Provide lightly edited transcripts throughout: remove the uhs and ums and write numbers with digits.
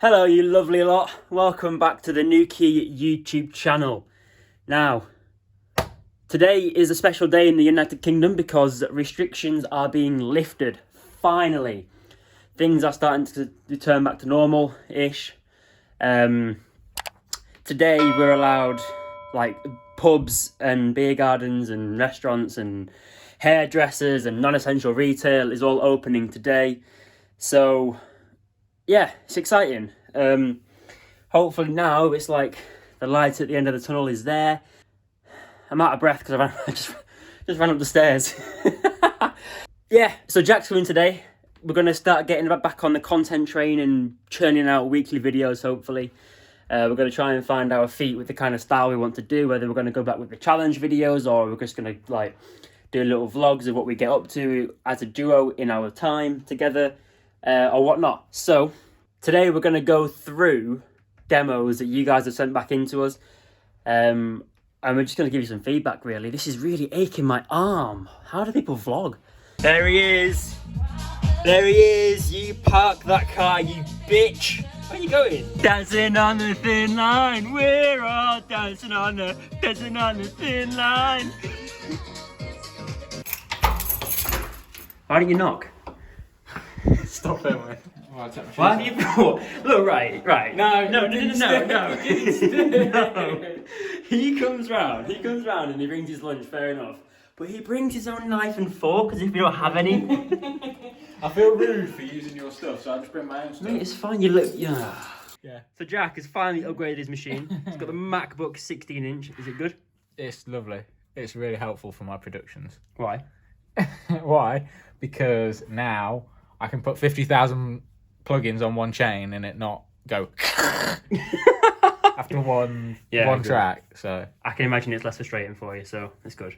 Hello you lovely lot, welcome back to the NuKey YouTube channel. Now, today is a special day in the United Kingdom because restrictions are being lifted, finally. Things are starting to return back to normal-ish. Today we're allowed like pubs and beer gardens and restaurants and hairdressers and non-essential retail is all opening today. So yeah, it's exciting. Hopefully now it's like the light at the end of the tunnel is there. I'm out of breath because I just ran up the stairs. Yeah, so Jack's coming today. We're going to start getting back on the content train and churning out weekly videos, hopefully. We're going to try and find our feet with the kind of style we want to do, whether we're going to go back with the challenge videos or we're just going to like do little vlogs of what we get up to as a duo in our time together. Or whatnot. So today we're going to go through demos that you guys have sent back into us, and we're just going to give you some feedback. Really, this is really aching my arm. How do people vlog? There he is. There he is. You park that car, you bitch. Where are you going? Dancing on the thin line. We're all dancing on the thin line. Why don't you knock? Stop it, mate. Why have you brought... Look, right. No. No. He comes round and he brings his lunch, fair enough. But he brings his own knife and fork as if you don't have any. I feel rude for using your stuff, so I just bring my own stuff. Mate, it's fine, you look... Yeah. Yeah. So Jack has finally upgraded his machine. He's got the MacBook 16-inch. Is it good? It's lovely. It's really helpful for my productions. Why? Why? Because now I can put 50,000 plugins on one chain and it not go after one track. So I can imagine it's less frustrating for you, so it's good.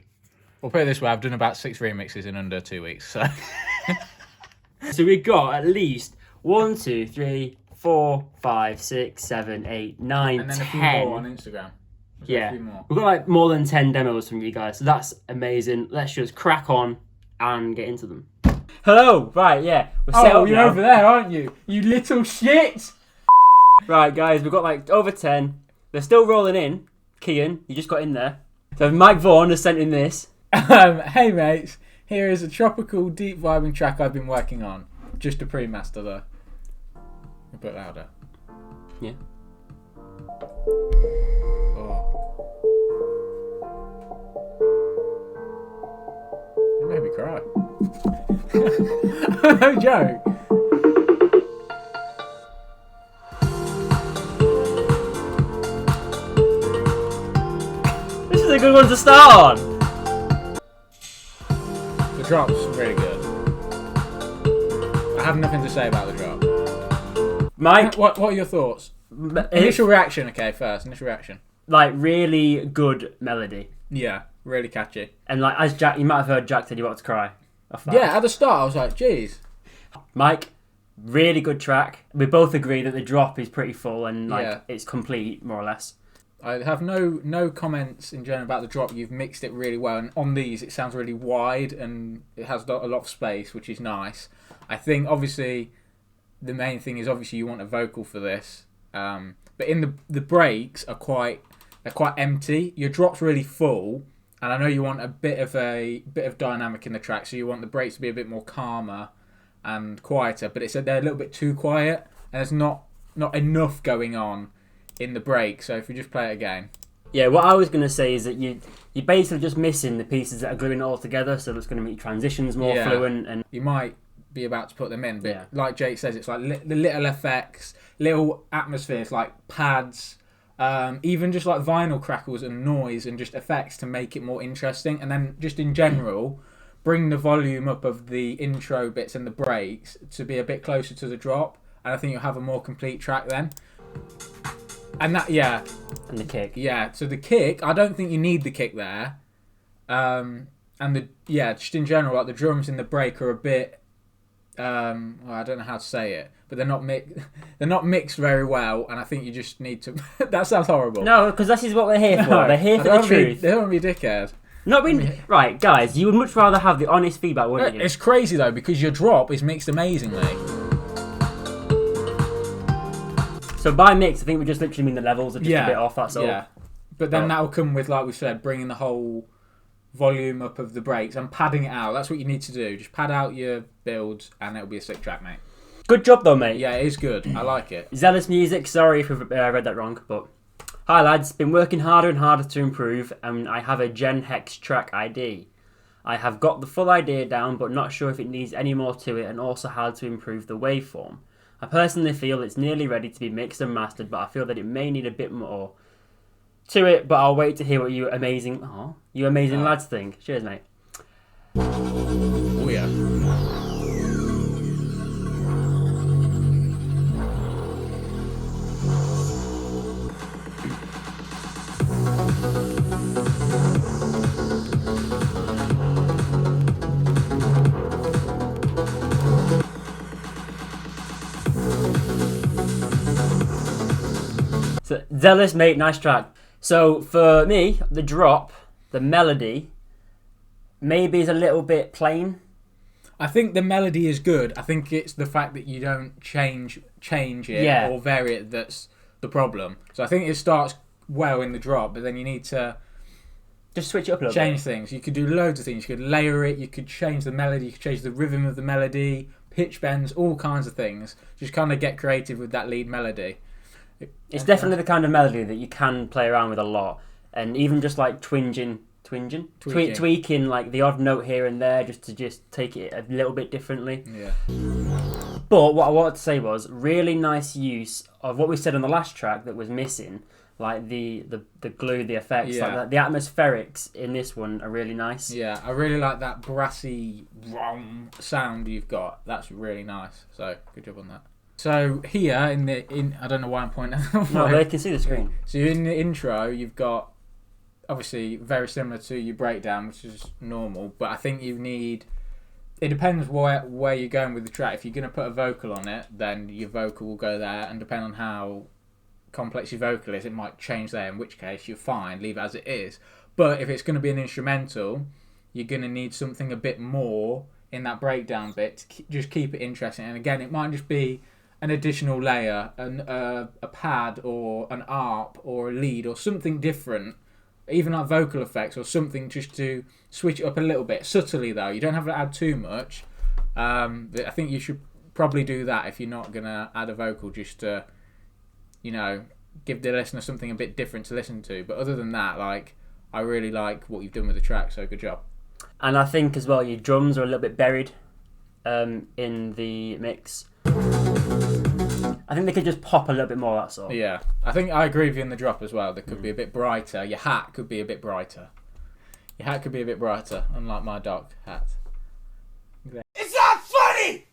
We'll put it this way, I've done about 6 remixes in under 2 weeks. So So we got at least 1, 2, 3, 4, 5, 6, 7, 8, 9, and then 10. a few more on Instagram. Yeah, we've got like more than 10 demos from you guys, so that's amazing. Let's just crack on and get into them. Hello, right, yeah. We're set up you're now. over there, aren't you? You little shit! Right, guys, we've got like over 10. They're still rolling in. Kian, you just got in there. So Mike Vaughn has sent in this. Hey mates, here is a tropical deep vibing track I've been working on. Just a pre-master though. A bit louder. Yeah. Oh. It made me cry. No joke. This is a good one to start on. The drop's really good. I have nothing to say about the drop. Mike, What are your thoughts? Initial reaction, okay, first. Initial reaction. like really good melody. Yeah, really catchy. And like as Jack, you might have heard Jack said you want to cry. Off that. Yeah, at the start I was like, geez. Mike, really good track. We both agree that the drop is pretty full and like it's complete, more or less. I have no comments in general about the drop. You've mixed it really well, and on these it sounds really wide and it has a lot of space, which is nice. I think obviously the main thing is obviously you want a vocal for this, but in the breaks are quite empty. Your drop's really full, and I know you want a bit of dynamic in the track, so you want the breaks to be a bit more calmer and quieter. But they're a little bit too quiet, and there's not enough going on in the break. So if we just play it again. Yeah, what I was going to say is that you're basically just missing the pieces that are gluing it all together, so that's going to make transitions more fluent. And you might be about to put them in, but like Jake says, it's like the little effects, little atmospheres like pads, even just like vinyl crackles and noise and just effects to make it more interesting. And then just in general, bring the volume up of the intro bits and the breaks to be a bit closer to the drop, and I think you'll have a more complete track then. And that, and the kick. Yeah, so the kick, I don't think you need the kick there. And just in general, like the drums in the break are a bit, well, I don't know how to say it, but they're not mixed very well, and I think you just need to. That sounds horrible. No, because this is what they're here for. They're here for the truth. They don't want to be a dickhead. Not being right, guys. You would much rather have the honest feedback, wouldn't you? It's crazy though because your drop is mixed amazingly. So by mix, I think we just literally mean the levels are just a bit off, that's all. Yeah. But then that'll come with, like we said, bringing the whole volume up of the breaks and padding it out. That's what you need to do. Just pad out your builds and it'll be a sick track, mate. Good job though, mate. Yeah, it is good. I like it. Zealous music, sorry if I read that wrong, but... Hi lads, been working harder and harder to improve, and I have a Gen Hex track ID. I have got the full idea down, but not sure if it needs any more to it, and also how to improve the waveform. I personally feel it's nearly ready to be mixed and mastered, but I feel that it may need a bit more to it, but I'll wait to hear what you amazing lads think. Cheers, mate. Oh yeah. So, Zealous, mate, nice track. So, for me, the drop, the melody, maybe is a little bit plain. I think the melody is good. I think it's the fact that you don't change it or vary it that's the problem. So I think it starts well in the drop, but then you need to just switch it up a little change bit. things. You could do loads of things. You could layer it, you could change the melody, you could change the rhythm of the melody, pitch bends, all kinds of things. Just kind of get creative with that lead melody. It's definitely the kind of melody that you can play around with a lot, and even just like tweaking like the odd note here and there, just to take it a little bit differently. Yeah. But what I wanted to say was really nice use of what we said on the last track that was missing, like the glue, the effects, like that. The atmospherics in this one are really nice. Yeah, I really like that brassy sound you've got. That's really nice. So good job on that. So here in I don't know why I'm pointing. No, they can see the screen. So in the intro, you've got obviously very similar to your breakdown, which is normal. But I think you need. It depends where you're going with the track. If you're going to put a vocal on it, then your vocal will go there, and depending on how complex your vocal is, it might change there. In which case, you're fine, leave it as it is. But if it's going to be an instrumental, you're going to need something a bit more in that breakdown bit to just keep it interesting. And again, it might just be an additional layer, a pad or an arp or a lead or something different, even like vocal effects or something, just to switch it up a little bit. Subtly though, you don't have to add too much. I think you should probably do that if you're not going to add a vocal, just to, give the listener something a bit different to listen to. But other than that, I really like what you've done with the track, so good job. And I think as well, your drums are a little bit buried in the mix. I think they could just pop a little bit more, that's all. Yeah, I think I agree with you in the drop as well. They could be a bit brighter. Your hat could be a bit brighter. Unlike my dark hat. It's not funny!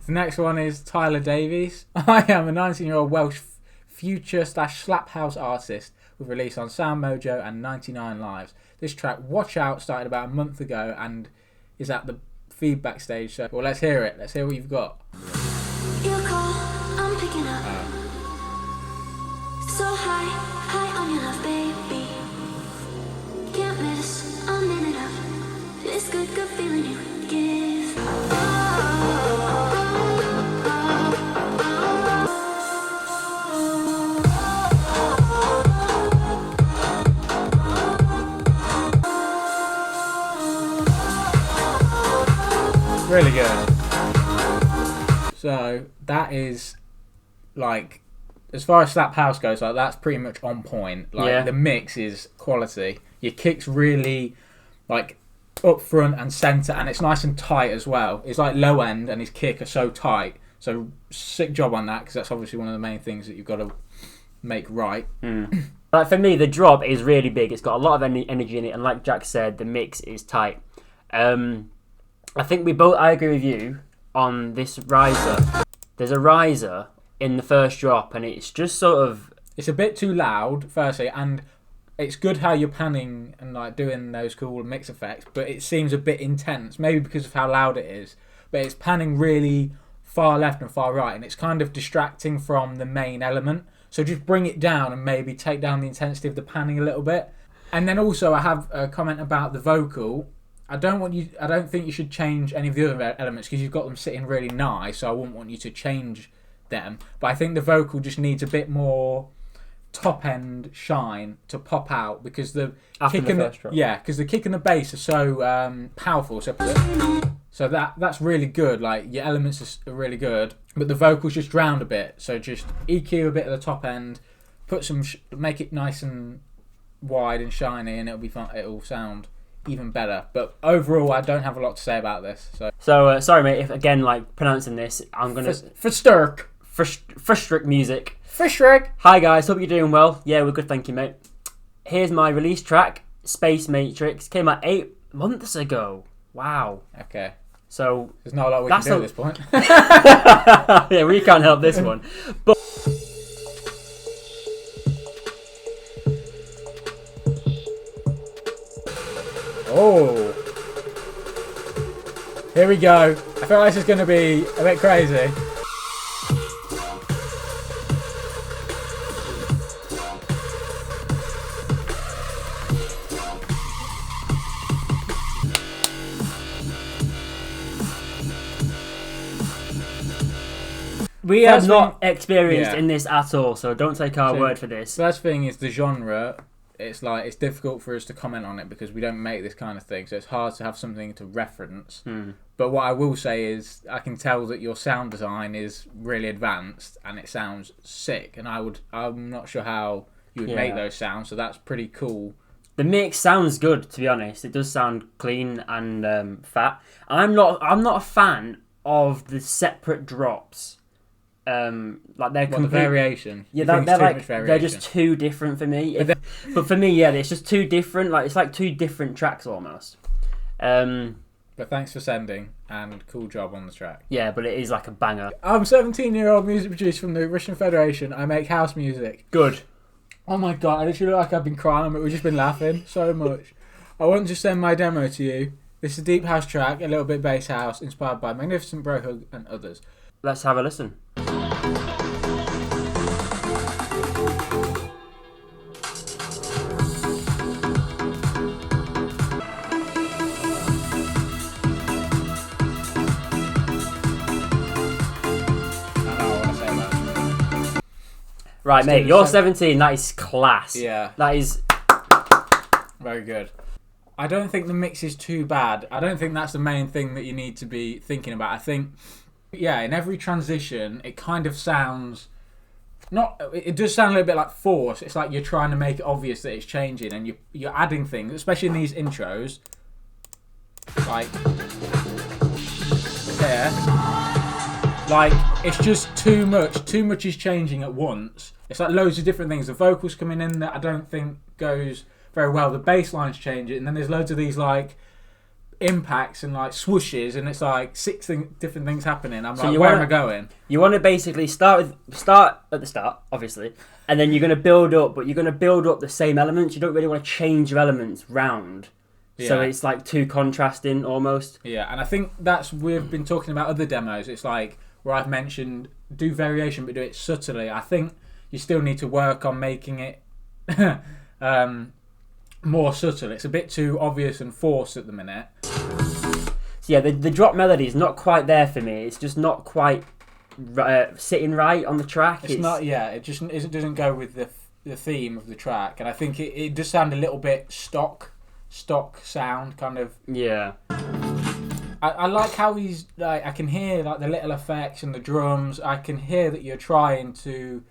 The next one is Tyler Davies. I am a 19-year-old Welsh future/slap house artist with release on Sound Mojo and 99 Lives. This track, Watch Out, started about a month ago and is at the feedback stage. So, well, let's hear it. Let's hear what you've got. Your call, I'm picking up. So high on your love, baby. Can't miss a minute of this good feeling you give. Really good. So that is as far as slap house goes, that's pretty much on point. The mix is quality. Your kick's really up front and centre, and it's nice and tight as well. It's like low end and his kick are so tight. So sick job on that, because that's obviously one of the main things that you've got to make right. But for me, the drop is really big. It's got a lot of energy in it, and like Jack said, the mix is tight. I think I agree with you on this riser. There's a riser in the first drop, and it's just sort of... It's a bit too loud, firstly, and it's good how you're panning and doing those cool mix effects, but it seems a bit intense, maybe because of how loud it is. But it's panning really far left and far right, and it's kind of distracting from the main element. So just bring it down and maybe take down the intensity of the panning a little bit. And then also I have a comment about the vocal. I don't think you should change any of the other elements because you've got them sitting really nice, so I wouldn't want you to change them. But I think the vocal just needs a bit more top end shine to pop out because the After kick the and first drop. because the kick and the bass are so powerful. So that's really good. Like your elements are really good, but the vocals just drowned a bit. So just EQ a bit at the top end, put some, make it nice and wide and shiny, and it'll be fun. It'll sound even better. But overall, I don't have a lot to say about this. So sorry, mate. If again, like pronouncing this, I'm gonna Fstrck. Fstrck music. Fstrck. Hi guys, hope you're doing well. Yeah, we're good, thank you, mate. Here's my release track, Space Matrix. Came out 8 months ago. Wow. Okay. So there's not a lot we can do at this point. yeah, we can't help this one. But oh, here we go. I feel like this is going to be a bit crazy. we have First not thing- experienced yeah. in this at all, so don't take our So- word for this. First thing is the genre. It's like it's difficult for us to comment on it because we don't make this kind of thing, so it's hard to have something to reference. But what I will say is I can tell that your sound design is really advanced and it sounds sick. And I'm not sure how you would make those sounds, so that's pretty cool. The mix sounds good, to be honest. It does sound clean and fat. I'm not a fan of the separate drops. Like they're The variation. Yeah, You think they're it's too like much variation? they're just too different for me. But for me, yeah, it's just too different. Like it's like two different tracks almost. But thanks for sending and cool job on the track. Yeah, but it is like a banger. I'm a 17-year-old music producer from the Russian Federation. I make house music. Good. Oh my god, I literally look like I've been crying, but we've just been laughing so much. I want to send my demo to you. This is a deep house track, a little bit bass house, inspired by Magnificent Bro Hug and others. Let's have a listen. Right, mate, you're 17. That is class. Yeah. That is Very good. I don't think the mix is too bad. I don't think that's the main thing that you need to be thinking about. I think, yeah, in every transition, it kind of sounds... It does sound a little bit like force. It's like you're trying to make it obvious that it's changing and you're adding things, especially in these intros. Like... there. Like, it's just too much. Too much is changing at once. It's like loads of different things. The vocals coming in that I don't think goes very well. The bass line's changing, and then there's loads of these like impacts and like swooshes, and it's like different things happening. I'm like, where am I going? You want to basically start at the start, obviously, and then you're going to build up, but you're going to build up the same elements. You don't really want to change your elements round. So it's like too contrasting almost. Yeah, and I think we've been talking about other demos. It's like where I've mentioned do variation, but do it subtly. I think you still need to work on making it more subtle. It's a bit too obvious and forced at the minute. So yeah, the drop melody is not quite there for me. It's just not quite sitting right on the track. It's not. Yeah, it doesn't go with the theme of the track, and I think it does sound a little bit stock sound kind of. Yeah. I like how he's like. I can hear like the little effects and the drums. I can hear that you're trying to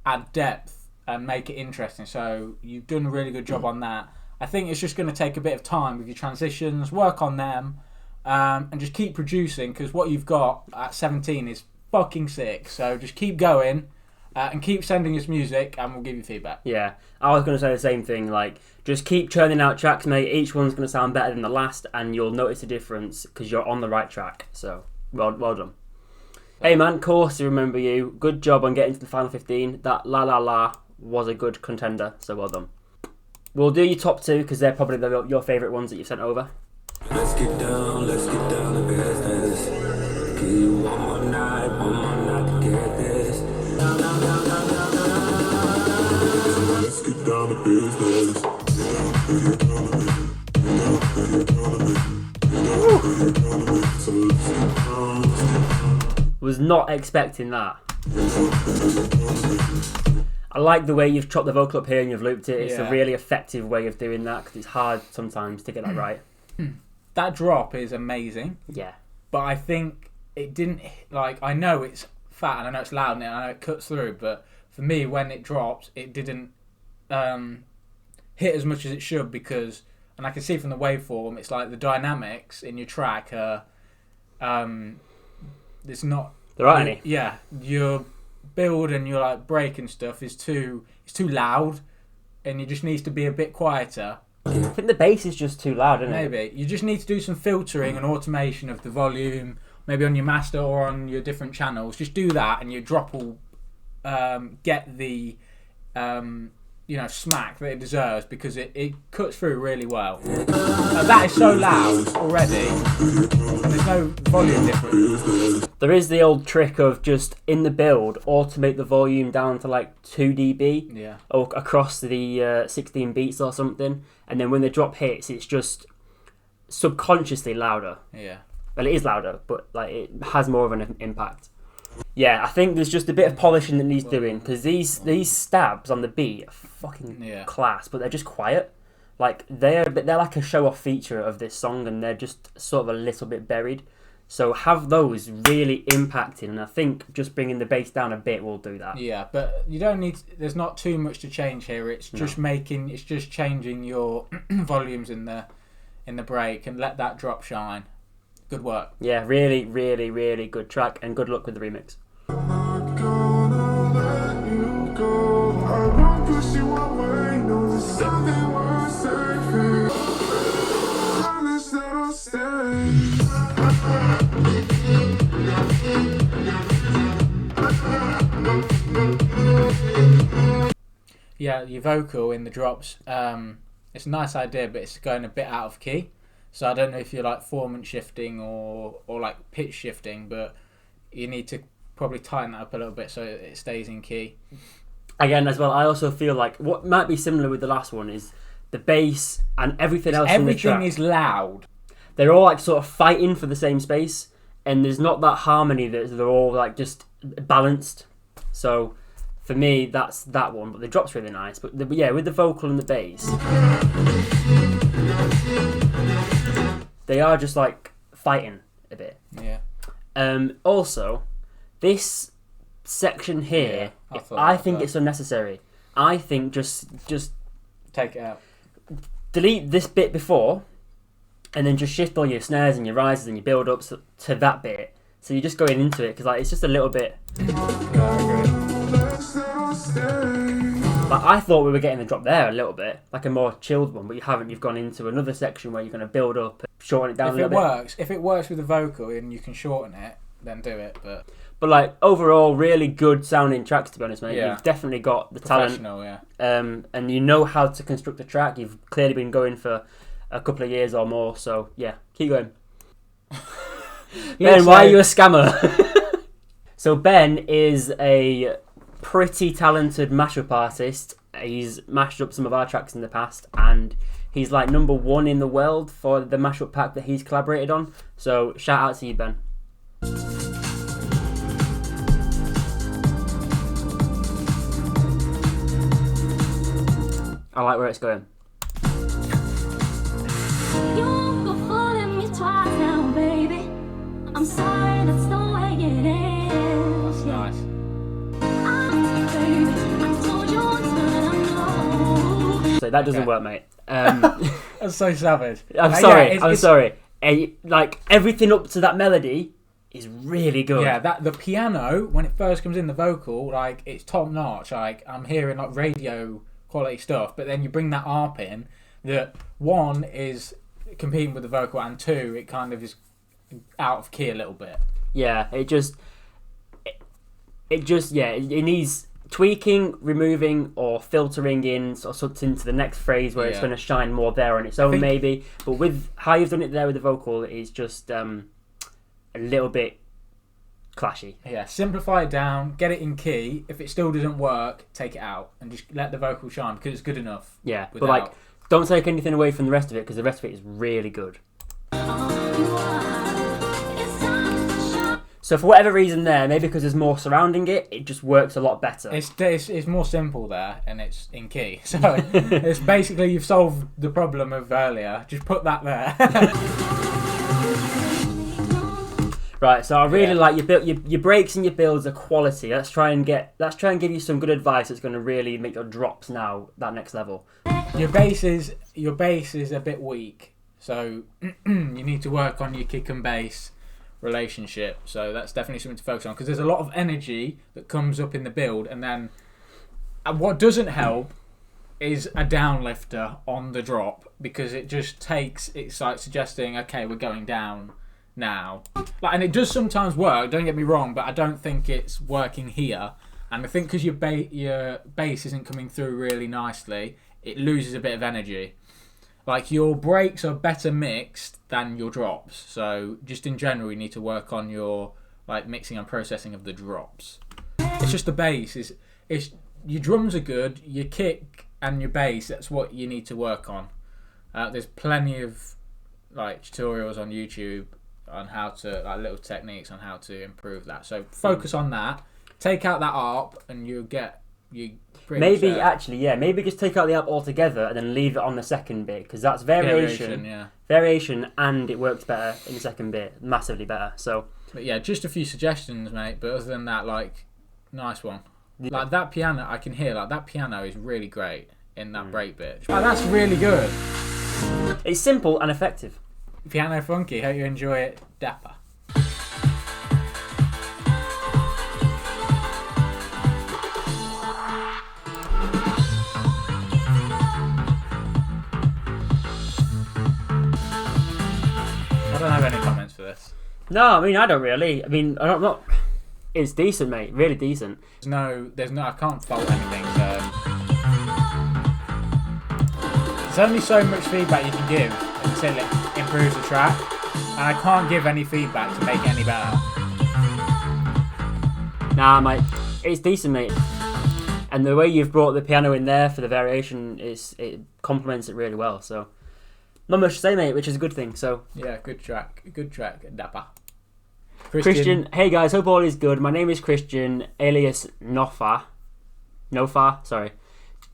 add depth and make it interesting. So you've done a really good job on that. I think it's just going to take a bit of time with your transitions. Work on them, and just keep producing because what you've got at 17 is fucking sick. So just keep going. And keep sending us music and we'll give you feedback. Yeah, I was going to say the same thing. Like, just keep churning out tracks, mate. Each one's going to sound better than the last, and you'll notice a difference because you're on the right track. So, well done. Hey, man, course to remember you. Good job on getting to the final 15. That La La La was a good contender, so well done. We'll do your top two because they're probably your favourite ones that you've sent over. Let's get down to business. Give you one more night to get this. Let's get down to business. Was not expecting that. I like the way you've chopped the vocal up here and you've looped it. It's Yeah. a really effective way of doing that because it's hard sometimes to get that right. That drop is amazing, Yeah. but I think it didn't, like, I know it's fat and I know it's loud and I know it cuts through, but for me, when it drops, it didn't hit as much as it should because, and I can see from the waveform, it's like the dynamics in your track are, it's not... There aren't any. Yeah, your build and your like break and stuff is too loud, and it just needs to be a bit quieter. I think the bass is just too loud, isn't it? Maybe you just need to do some filtering and automation of the volume, maybe on your master or on your different channels. Just do that, and your drop will get the smack that it deserves because it cuts through really well. That is so loud already, and there's no volume difference. There is the old trick of just in the build automate the volume down to like 2 dB Yeah. or across the 16 beats or something, and then when the drop hits, it's just subconsciously louder. Yeah. Well, it is louder, but like it has more of an impact. Yeah, I think there's just a bit of polishing that needs doing because these stabs on the beat are fucking class, but they're just quiet. Like they're like a show-off feature of this song, and they're just sort of a little bit buried. So have those really impacting, and I think just bringing the bass down a bit will do that. Yeah, but you don't need. There's not too much to change here. It's just It's just changing your volumes in the break and let that drop shine. Good work. Yeah, really, really, really good track, and good luck with the remix. Yeah, your vocal in the drops. It's a nice idea, but it's going a bit out of key. So I don't know if you're like formant shifting or like pitch shifting, but you need to probably tighten that up a little bit so it stays in key. Again, as well, I also feel like what might be similar with the last one is the bass and everything else in the track. Everything is loud. They're all like sort of fighting for the same space, and there's not that harmony that they're all like just balanced. So for me, that's that one. But the drop's really nice. But yeah, with the vocal and the bass, they are just like fighting a bit. Yeah. Also, this section here, Yeah, I think it's unnecessary. I think just Take it out. delete this bit before, and then just shift all your snares and your rises and your build ups to that bit. So you're just going into it because like it's just a little bit. Like I thought we were getting the drop there a little bit, like a more chilled one, but you haven't. You've gone into another section where you're going to build up, and shorten it down a little bit. If it works with the vocal and you can shorten it, then do it. But like overall, really good sounding tracks, to be honest, mate. Yeah. You've definitely got the talent, yeah. and you know how to construct a track. You've clearly been going for a couple of years or more, so yeah, keep going. Ben, why are you a scammer? So Ben is a pretty talented mashup artist. He's mashed up some of our tracks in the past, and he's like #1 in the world for the mashup pack that he's collaborated on. So shout out to you, Ben. I like where it's going. You go fooling me twice now, baby. I'm sorry, that's the way it is. Nice. I told you once, but I know. So that doesn't work, mate. That's so savage. I'm sorry. Like everything up to that melody is really good. Yeah, the piano when it first comes in, the vocal, like it's top notch. Like I'm hearing like radio quality stuff, but then you bring that ARP in. That one is competing with the vocal, and two, it kind of is out of key a little bit. Yeah, it needs tweaking, removing, or filtering in or something to the next phrase where it's going to shine more there on its own, maybe. But with how you've done it there with the vocal, it's just a little bit clashy. Yeah, simplify it down, get it in key. If it still doesn't work, take it out and just let the vocal shine because it's good enough. Yeah, but like, don't take anything away from the rest of it because the rest of it is really good. So for whatever reason there, maybe because there's more surrounding it, it just works a lot better. It's more simple there, and it's in key. So it's basically you've solved the problem of earlier. Just put that there. Right, so I really like your breaks and your builds are quality. Let's try and give you some good advice that's going to really make your drops now that next level. Your bass is a bit weak, so you need to work on your kick and bass relationship. So that's definitely something to focus on, because there's a lot of energy that comes up in the build, and then what doesn't help is a downlifter on the drop, because it's like suggesting, okay, we're going down now. And it does sometimes work, don't get me wrong, but I don't think it's working here. And I think because your bass isn't coming through really nicely, it loses a bit of energy. Like, your breaks are better mixed than your drops. So just in general, you need to work on your mixing and processing of the drops. It's just the bass. It's your drums are good, your kick and your bass, that's what you need to work on. There's plenty of tutorials on YouTube on how to little techniques on how to improve that. So focus on that. Take out that ARP and you maybe just take out the ARP altogether and then leave it on the second bit, because that's variation, and it works better in the second bit, massively better. So but yeah, just a few suggestions, mate, but other than that, nice one. Like that piano, I can hear that piano is really great in that break bit. That's really good. It's simple and effective. Piano funky. Hope you enjoy it, Dappa. I don't have any comments for this. No, I mean I don't really. I mean I'm not. It's decent, mate. Really decent. There's no. I can't fault anything. So there's only so much feedback you can give until it improves the track, and I can't give any feedback to make it any better. Nah, mate. It's decent, mate. And the way you've brought the piano in there for the variation it complements it really well. So not much to say, mate, which is a good thing. So yeah, good track, Dappa. Christian, hey guys, hope all is good. My name is Christian, alias Nofa, sorry.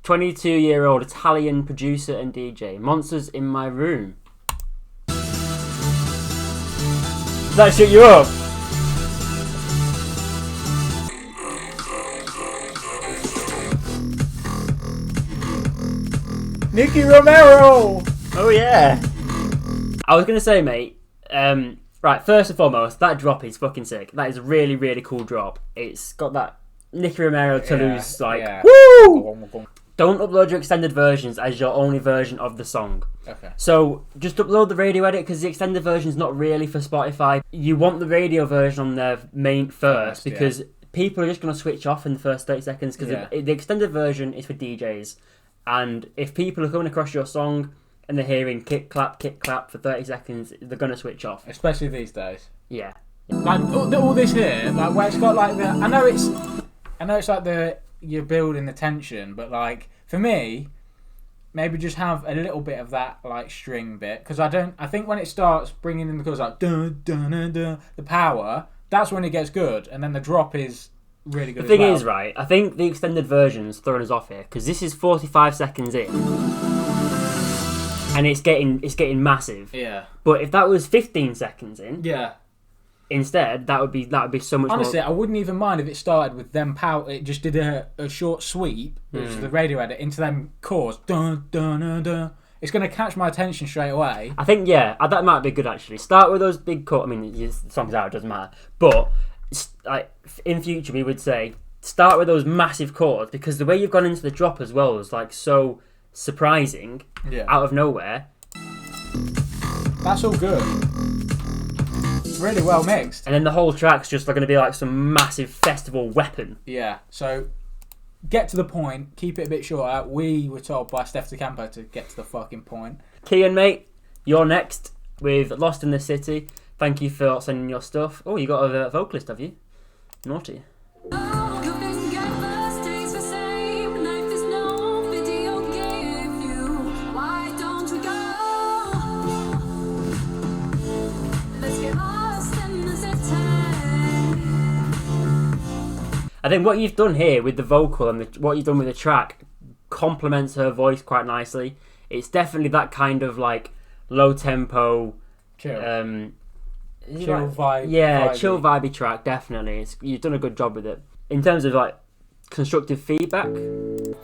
22-year-old Italian producer and DJ. Monsters in my room. Does that shut you up? Nicky Romero! Oh yeah. I was going to say, mate, right, first and foremost, that drop is fucking sick. That is a really, really cool drop. It's got that Nicky Romero Toulouse, woo! Don't upload your extended versions as your only version of the song. Okay. So just upload the radio edit, because the extended version is not really for Spotify. You want the radio version on their main first, because people are just going to switch off in the first 30 seconds, because the extended version is for DJs. And if people are coming across your song and they're hearing kick clap for 30 seconds, they're going to switch off. Especially these days. Yeah. Like all this here, where it's got I know it's like you're building the tension, but for me, maybe just have a little bit of that string bit, because I think when it starts bringing in the chords dun, dun, dun, dun, the power, that's when it gets good, and then the drop is really good. The thing is, right, I think the extended version's throwing us off here, because this is 45 seconds in, and it's getting massive. Yeah. But if that was 15 seconds in, yeah. Instead, that would be so much. Honestly, more... I wouldn't even mind if it started with them power. It just did a short sweep, which is the radio edit, into them chords. Dun, dun, dun, dun. It's going to catch my attention straight away. I think that might be good actually. Start with those big chords. I mean, the song's out, it doesn't matter. But in future, we would say start with those massive chords, because the way you've gone into the drop as well is so surprising, out of nowhere. That's all good. Really well mixed. And then the whole track's just going to be some massive festival weapon. Yeah, so get to the point, keep it a bit shorter. We were told by Steph DeCampo to get to the fucking point. Kian, mate, you're next with Lost in the City. Thank you for sending your stuff. Oh, you got a vocalist, have you? Naughty. I think what you've done here with the vocal and what you've done with the track complements her voice quite nicely. It's definitely that kind of like low tempo, chill vibe. vibey. Chill vibey track. Definitely, you've done a good job with it. In terms of like constructive feedback, we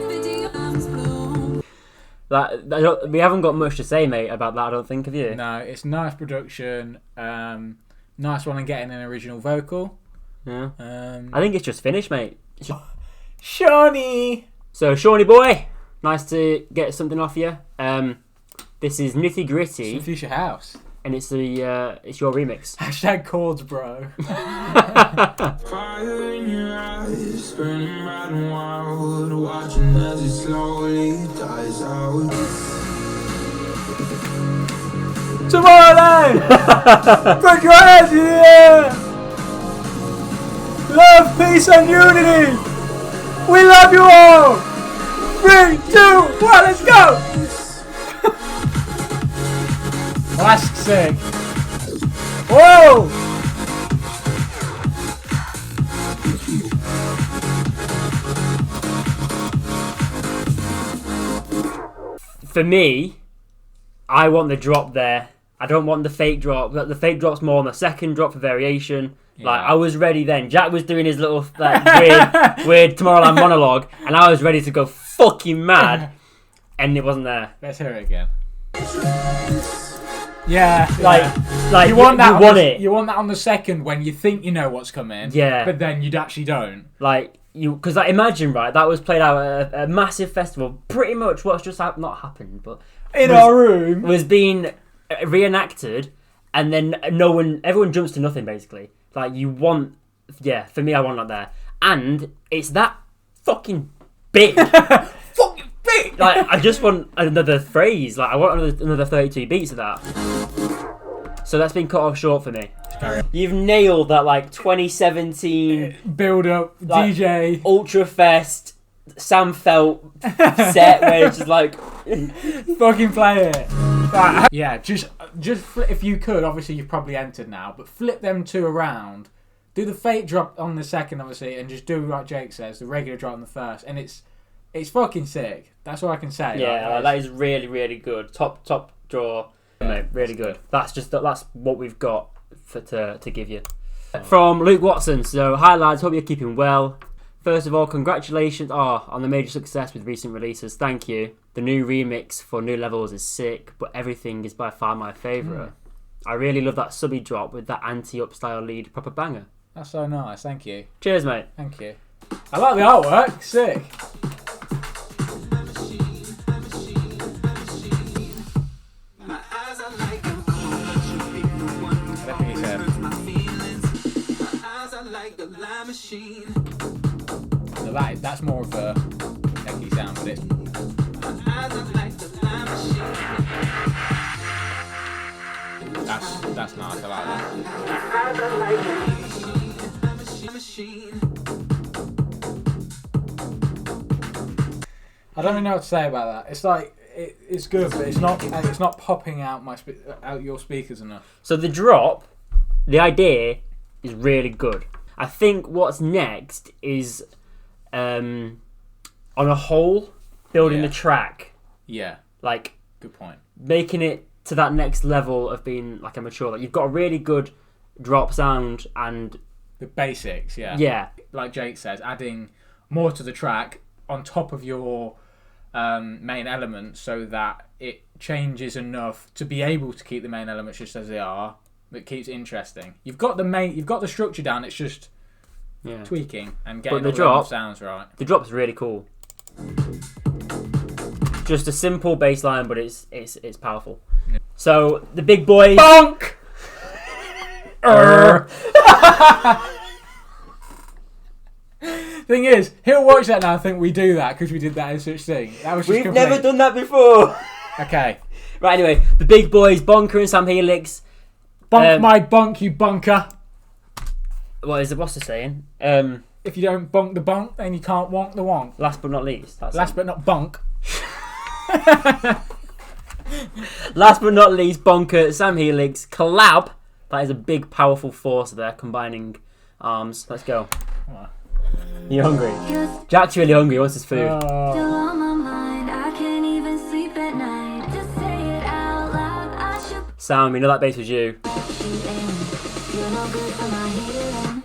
haven't got much to say, mate, about that. I don't think, of you. No, it's nice production. Nice one and getting an original vocal. Yeah. I think it's just finished, mate. Shawnee. So, Shawnee boy, nice to get something off you. This is Nitty Gritty, Some Future House. and it's your remix. Hashtag chords, bro. Fire in your eyes, burning bright and wild, watching as it slowly dies out. Tomorrow, put your hands in the air. Love, peace, and unity. We love you all. 3, 2, 1, let's go. That's sick. Whoa. For me, I want the drop there. I don't want the fake drop. The fake drop's more on the second drop for variation. Yeah. Like, I was ready then. Jack was doing his little like weird Tomorrowland monologue, and I was ready to go fucking mad, and it wasn't there. Let's hear it again. Yeah, Like you want that. You want it. You want that on the second when you think you know what's coming. Yeah. But then you actually don't. Like, because like, imagine, right, that was played out at a massive festival. Pretty much what's just not happened, but In our room. was being reenacted, and then everyone jumps to nothing basically. Like, you want, for me, I want that there, and it's that fucking big. Fucking big. Like, I just want another phrase. Like, I want another 32 beats of that. So that's been cut off short for me. You've nailed that, like, 2017 Build up, like, DJ. Ultra Fest Sam Felt set where it's just like Fucking play it. Right, yeah, just if you could, obviously you've probably entered now, but flip them two around. Do the fake drop on the second, obviously, and just do like Jake says, the regular drop on the first, and it's fucking sick. That's all I can say. yeah, like, that is really, really good. Top draw, mate, really good. That's what we've got to give you. From Luke Watson. So, hi lads, hope you're keeping well. First of all, congratulations on the major success with recent releases. Thank you. The new remix for New Levels is sick, but everything is by far my favourite. I really love that subby drop with that anti-up style lead, proper banger. That's so nice. Thank you. Cheers, mate. Thank you. I like the artwork. Sick. I think he's so that's more of a techie sound, but it's that's nice. I like that. I don't really know what to say about that. It's like it's good, but it's not popping out out your speakers enough. So the drop, the idea is really good. I think what's next is, on a whole, building the track. Yeah. Like, Good point. making it to that next level of being like a mature. Like, you've got a really good drop sound and The basics, yeah. yeah, Like Jake says, adding more to the track on top of your main elements so that it changes enough to be able to keep the main elements just as they are, but keeps it interesting. You've got the structure down, it's just tweaking and getting the all drop the sounds right. the drop's really cool. Just a simple bass line, but it's powerful. Yeah. So the big boys. Bonk! Thing is, he'll watch that now and think we do that because we did that as such thing. That was just We've never done that before. Okay. Right, anyway, the big boys, Bonkr and Sam Helix. Bonk my bonk, you bonker. What's the saying? If you don't bonk the bonk, then you can't wonk the wonk. Last but not least. Last but not bonk. Last but not least, Bonkr, Sam Helix, collab. That is a big, powerful force there, combining arms. Let's go. Come on. You hungry? Jack's really hungry. What's his food? You're on my mind, I can't even sleep at night. Just say it out loud, I should Sam, you know that bass was you. you in. You're no good for my healing.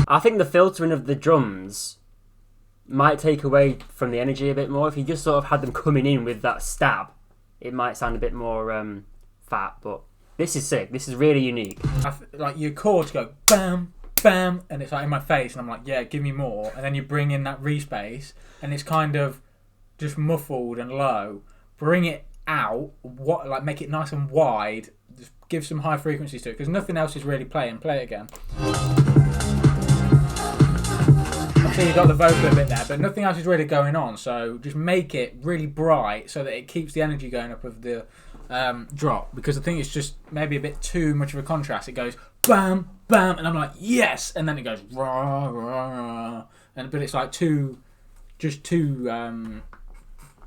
I think the filtering of the drums might take away from the energy a bit more. If you just sort of had them coming in with that stab, it might sound a bit more fat, but this is sick. This is really unique. Like your chords go bam, bam, and it's like in my face, and I'm like, yeah, give me more. And then you bring in that respace, and it's kind of just muffled and low. Bring it out, like make it nice and wide. Just give some high frequencies to it, because nothing else is really playing. Play it again. So you got the vocal a bit there, but nothing else is really going on. So just make it really bright so that it keeps the energy going up of the drop. Because I think it's just maybe a bit too much of a contrast. It goes bam, bam, and I'm like yes, and then it goes rah, rah, rah, but it's like too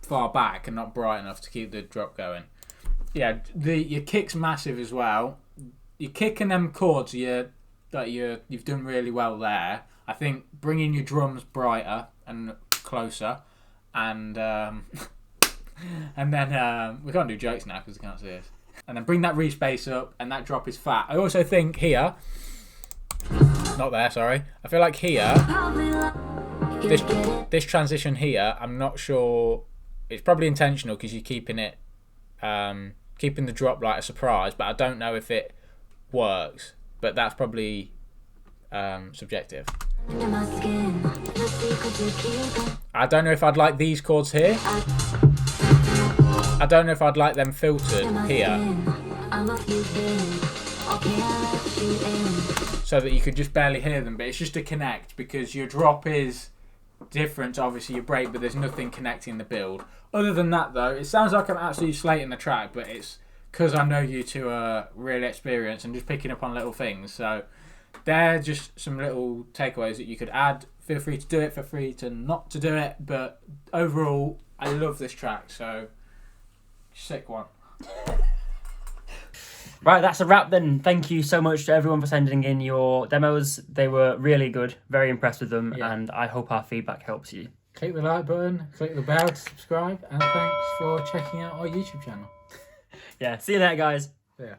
far back and not bright enough to keep the drop going. Yeah, your kick's massive as well. Your kick and them chords, you've done really well there. I think bringing your drums brighter and closer, and and then we can't do jokes now because we can't see us. And then bring that respace up, and that drop is fat. I also think here, not there, sorry. I feel like here, this transition here, I'm not sure. It's probably intentional because you're keeping it, keeping the drop like a surprise. But I don't know if it works. But that's probably subjective. I don't know if I'd like these chords here. I don't know if I'd like them filtered here. So that you could just barely hear them, but it's just a connect because your drop is different to obviously your break, but there's nothing connecting the build. Other than that though, it sounds like I'm absolutely slating the track, but it's because I know you two are really experienced and just picking up on little things. So they're just some little takeaways that you could add. Feel free to do it, feel free to not to do it, but overall I love this track, so sick one. Right, that's a wrap then. Thank you so much to everyone for sending in your demos. They were really good, very impressed with them, and I hope our feedback helps you. Click the like button, click the bell to subscribe, and thanks for checking out our YouTube channel. Yeah, see you later guys. Yeah.